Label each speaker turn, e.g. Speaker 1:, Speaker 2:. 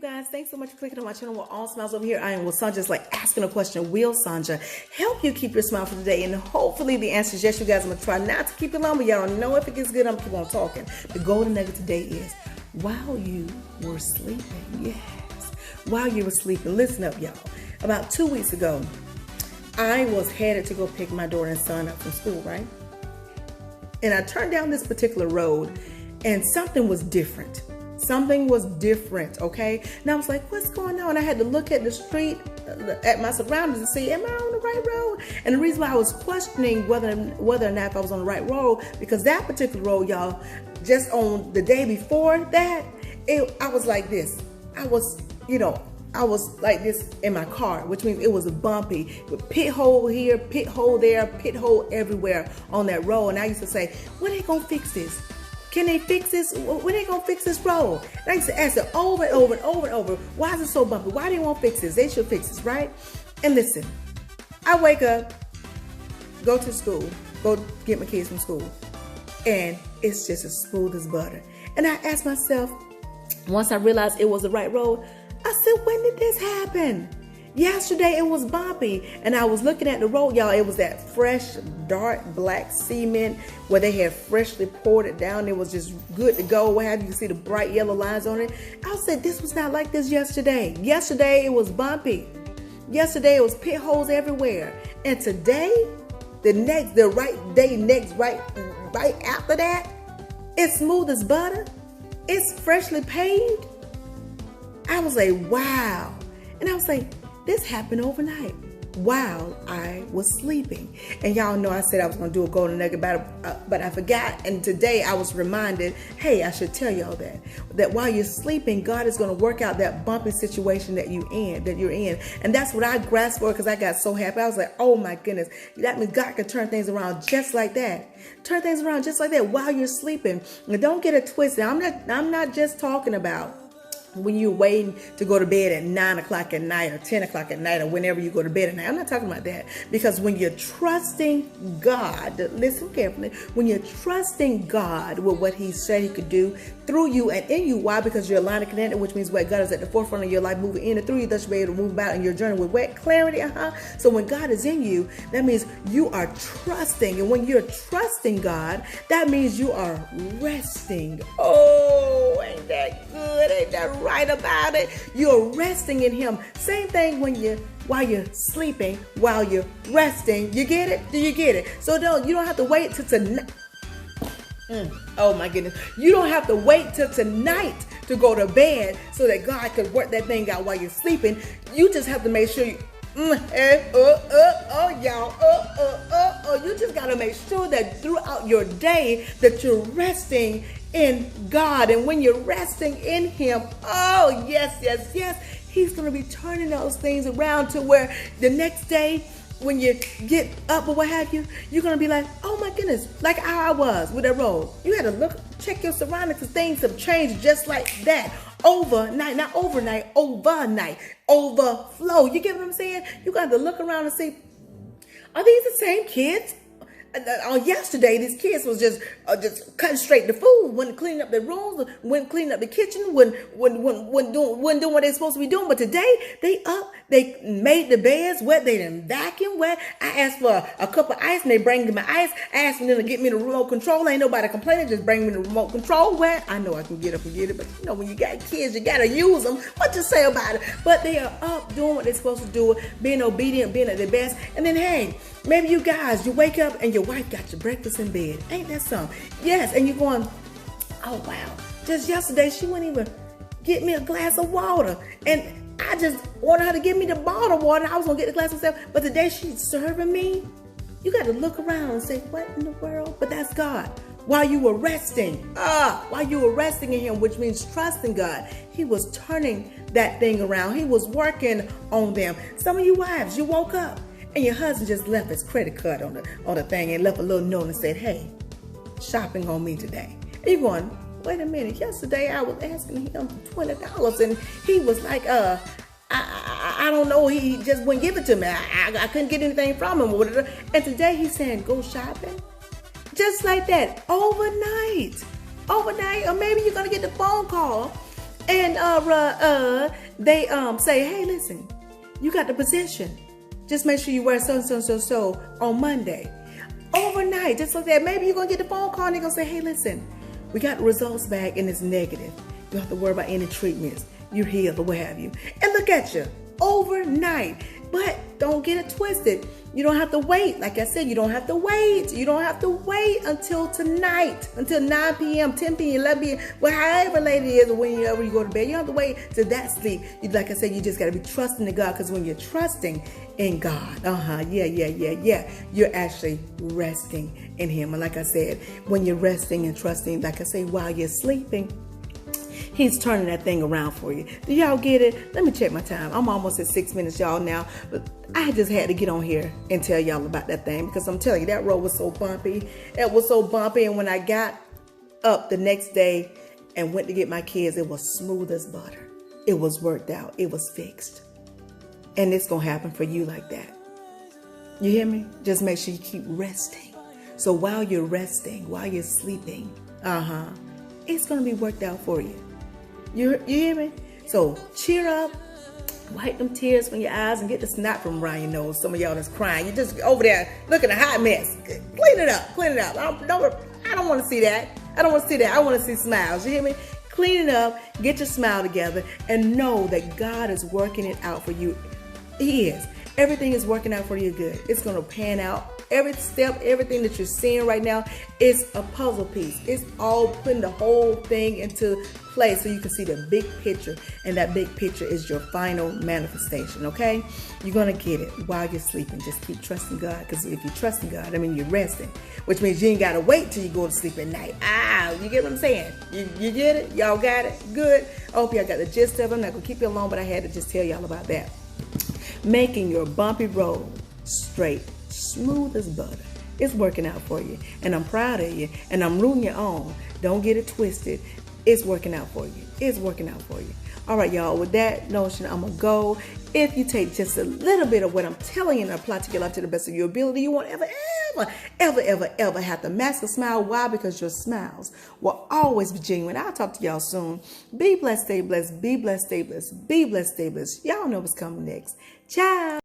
Speaker 1: guys. Thanks so much for clicking on my channel. We're all smiles over here. I am with Sanja, just like asking a question. Will Sanja help you keep your smile for today? And hopefully the answer is yes, you guys. I'm going to try not to keep it long, but y'all know if it gets good, I'm going to keep on talking. The golden nugget today is while you were sleeping. Yes. While you were sleeping. Listen up, y'all. About 2 weeks ago, I was headed to go pick my daughter and son up from school, right? And I turned down this particular road and something was different. Something was different, okay? And I was like, what's going on? I had to look at the street, at my surroundings and see, am I on the right road? And the reason why I was questioning whether or not if I was on the right road, because that particular road, y'all, just on the day before that, I was like this. I was like this in my car, which means it was bumpy with pit hole here, pit hole there, pit hole everywhere on that road. And I used to say, when they gonna fix this? Can they fix this? When they gonna fix this road? And I used to ask it over and over and over and over. Why is it so bumpy? Why do they won't fix this? They should fix this, right? And listen, I wake up, go to school, go get my kids from school, and it's just as smooth as butter. And I asked myself, once I realized it was the right road, I said, when did this happen? Yesterday it was bumpy, and I was looking at the road, y'all. It was that fresh, dark, black cement where they had freshly poured it down. It was just good to go. What have you? You see the bright yellow lines on it. I said, this was not like this yesterday. Yesterday it was bumpy. Yesterday it was pit holes everywhere. And today, right after that, it's smooth as butter. It's freshly paved. I was like, wow. And I was like, this happened overnight while I was sleeping. And y'all know I said I was going to do a golden nugget about it, but I forgot. And today I was reminded, hey, I should tell y'all that while you're sleeping, God is going to work out that bumpy situation that you're in. And that's what I grasped for, because I got so happy. I was like, oh my goodness, that means God can turn things around just like that. Turn things around just like that while you're sleeping. And don't get it twisted. I'm not just talking about when you're waiting to go to bed at 9 o'clock at night or 10 o'clock at night or whenever you go to bed at night. I'm not talking about that. Because when you're trusting God, listen carefully, when you're trusting God with what he said he could do through you and in you, why? Because you're aligned and connected, which means what? God is at the forefront of your life, moving in and through you, thus you'll be able to move about in your journey with what? Clarity. So when God is in you, that means you are trusting. And when you're trusting God, that means you are resting. Oh, ain't that good? Ain't that right about it? You're resting in him. Same thing while you're sleeping, while you're resting. You get it? Do you get it? So you don't have to wait till tonight. Oh my goodness. You don't have to wait till tonight to go to bed so that God can work that thing out while you're sleeping. You just have to make sure you you just got to make sure that throughout your day that you're resting in God. And when you're resting in him, oh yes, he's going to be turning those things around to where the next day when you get up or what have you, you're going to be like, oh my goodness, like how I was with that road. You had to check your surroundings, because things have changed just like that. Overnight, not overnight, overnight, overflow. You get what I'm saying? You got to look around and see, are these the same kids? Yesterday, these kids was just cutting straight the food, wouldn't clean up their rooms, wouldn't clean up the kitchen, wouldn't do what they're supposed to be doing. But today, they made the beds wet, they didn't vacuum wet. I asked for a cup of ice and they bring me my ice. I asked them to get me the remote control. Ain't nobody complaining, just bring me the remote control wet. I know I can get up and get it, but when you got kids, you gotta use them. What you say about it? But they are up doing what they're supposed to do, being obedient, being at their best. And then hey, maybe you guys, you wake up and your wife got your breakfast in bed. Ain't that something? Yes, and you're going, oh wow, just yesterday she wouldn't even get me a glass of water. And I just wanted her to give me the bottled water. I was going to get the glass myself. But the day she's serving me, you got to look around and say, what in the world? But that's God. While you were resting, while you were resting in him, which means trusting God, he was turning that thing around. He was working on them. Some of you wives, you woke up and your husband just left his credit card on the thing and left a little note and said, hey, shopping on me today. And you're going, wait a minute. Yesterday I was asking him for $20 and he was like, I don't know. He just wouldn't give it to me. I couldn't get anything from him. And today he's saying, go shopping. Just like that, overnight. Or maybe you're going to get the phone call And they say, hey, listen, you got the position. Just make sure you wear so on Monday. Overnight, just like that. Maybe you're going to get the phone call and they're going to say, hey, listen, we got the results back and it's negative. You don't have to worry about any treatments. You're healed or what have you. And look at you, overnight. But don't get it twisted. You don't have to wait. Like I said, you don't have to wait. You don't have to wait until tonight, until 9 p.m., 10 p.m., 11 p.m., well, however late it is or whenever you go to bed. You don't have to wait till that sleep. Like I said, you just got to be trusting in God, because when you're trusting in God, you're actually resting in Him. And like I said, when you're resting and trusting, like I say, while you're sleeping, He's turning that thing around for you. Do y'all get it? Let me check my time. I'm almost at 6 minutes, y'all, now. But I just had to get on here and tell y'all about that thing, because I'm telling you, that road was so bumpy. It was so bumpy. And when I got up the next day and went to get my kids, it was smooth as butter. It was worked out. It was fixed. And it's going to happen for you like that. You hear me? Just make sure you keep resting. So while you're resting, while you're sleeping, it's going to be worked out for you. You hear me? So cheer up, wipe them tears from your eyes, and get the snot from around your nose. Some of y'all that's crying. You're just over there looking a hot mess. Clean it up. Clean it up. I don't want to see that. I don't want to see that. I want to see smiles. You hear me? Clean it up. Get your smile together, and know that God is working it out for you. He is. Everything is working out for your good. It's going to pan out. Every step, everything that you're seeing right now is a puzzle piece. It's all putting the whole thing into place so you can see the big picture. And that big picture is your final manifestation, okay? You're going to get it while you're sleeping. Just keep trusting God, because if you trust in God, I mean, you're resting, which means you ain't got to wait till you go to sleep at night. You get what I'm saying? You get it? Y'all got it? Good. I hope y'all got the gist of it. I'm not going to keep you alone, but I had to just tell y'all about that. Making your bumpy road straight, smooth as butter. It's working out for you, and I'm proud of you, and I'm rooting you on. Don't get it twisted. It's working out for you. It's working out for you. All right, y'all, with that notion, I'm going to go. If you take just a little bit of what I'm telling you and apply to your life to the best of your ability, you won't ever have to mask a smile. Why? Because your smiles will always be genuine. I'll talk to y'all soon. Be blessed, stay blessed, be blessed, stay blessed, be blessed, stay blessed. Y'all know what's coming next. Ciao.